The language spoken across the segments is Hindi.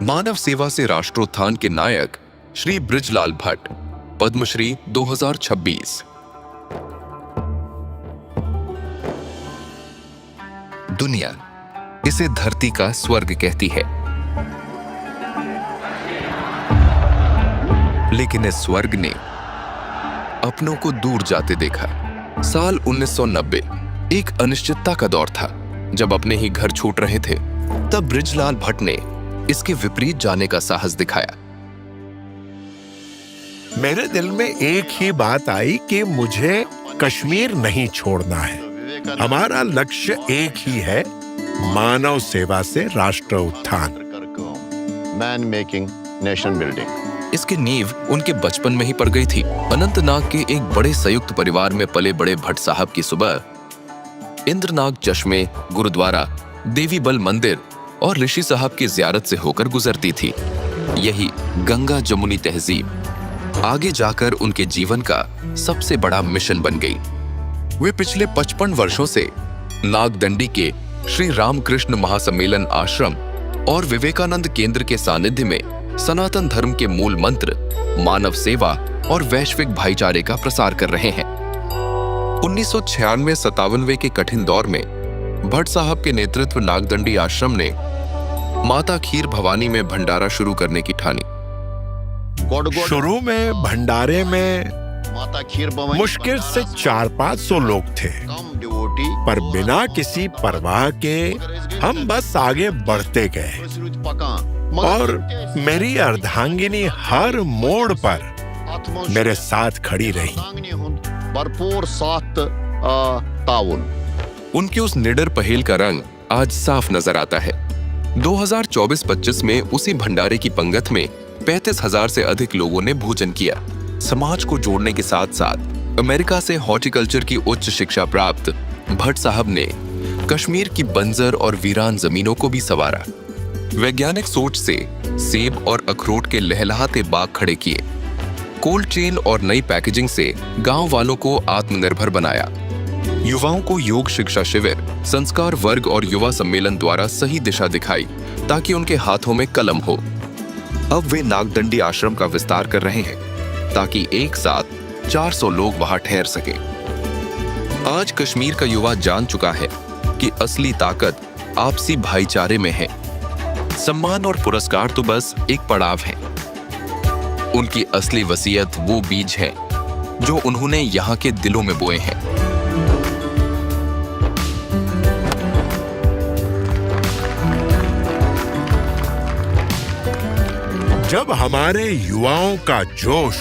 मानव सेवा से राष्ट्रोत्थान के नायक श्री बृजलाल भट्ट, पद्मश्री 2026। दुनिया इसे धरती का स्वर्ग कहती है, लेकिन इस स्वर्ग ने अपनों को दूर जाते देखा। साल 1990 एक अनिश्चितता का दौर था। जब अपने ही घर छूट रहे थे, तब बृजलाल भट्ट ने इसके विपरीत जाने का साहस दिखाया। मेरे दिल में एक ही बात आई कि मुझे कश्मीर नहीं छोड़ना है। हमारा लक्ष्य एक ही है, मानव सेवा से राष्ट्र उत्थान। Man making nation building. इसकी नींव उनके बचपन में ही पड़ गई थी। अनंतनाग के एक बड़े संयुक्त परिवार में पले बड़े भट्ट साहब की सुबह इंद्रनाग चश्मे, गुरुद्वारा, देवी बल मंदिर और ऋषि साहब की जियारत से होकर गुजरती थी। यही गंगा जमुनी तहजीब आगे जाकर उनके जीवन का सबसे बड़ा मिशन बन गई। वे पिछले 55 वर्षों से नागदंडी के श्री रामकृष्ण महासम्मेलन आश्रम और विवेकानंद केंद्र के सानिध्य में सनातन धर्म के मूल मंत्र, मानव सेवा और वैश्विक भाईचारे का प्रसार कर रहे हैं। 1996-97 के कठिन दौर में भट्ट साहब के नेतृत्व नागदंडी आश्रम ने माता खीर भवानी में भंडारा शुरू करने की ठानी। शुरू में भंडारे में माता खीर भवानी मुश्किल से 400-500 लोग थे, पर बिना किसी परवाह के हम बस आगे बढ़ते गए और मेरी अर्धांगिनी हर मोड़ पर मेरे साथ खड़ी रही। भरपूर साथ ताउन। उनके उस निडर पहेल का रंग आज साफ नजर आता है। 2024-25 में उसी भंडारे की पंगत में 35,000 से अधिक लोगों ने भोजन किया। समाज को जोड़ने के साथ साथ अमेरिका से हॉर्टिकल्चर की उच्च शिक्षा प्राप्त भट्ट साहब ने कश्मीर की बंजर और वीरान जमीनों को भी संवारा। वैज्ञानिक सोच से सेब और अखरोट के लहलहाते बाग खड़े किए। कोल्ड चेन और नई पैकेजिंग से गांव वालों को आत्मनिर्भर बनाया। युवाओं को योग शिक्षा शिविर, संस्कार वर्ग और युवा सम्मेलन द्वारा सही दिशा दिखाई ताकि उनके हाथों में कलम हो। अब वे नागदंडी आश्रम का विस्तार कर रहे हैं ताकि एक साथ 400 लोग वहां ठहर सके। आज कश्मीर का युवा जान चुका है कि असली ताकत आपसी भाईचारे में है। सम्मान और पुरस्कार तो बस एक पड़ाव है। उनकी असली वसीयत वो बीज है जो उन्होंने यहाँ के दिलों में बोए हैं। जब हमारे युवाओं का जोश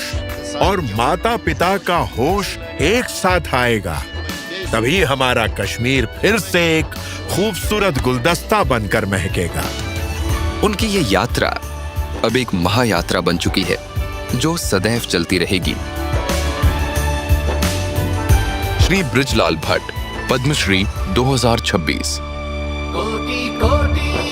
और माता पिता का होश एक साथ आएगा, तभी हमारा कश्मीर फिर से एक खूबसूरत गुलदस्ता बनकर महकेगा। उनकी ये यात्रा अब एक महायात्रा बन चुकी है जो सदैव चलती रहेगी। श्री बृजलाल भट्ट, पद्मश्री 2026। कोटि कोटि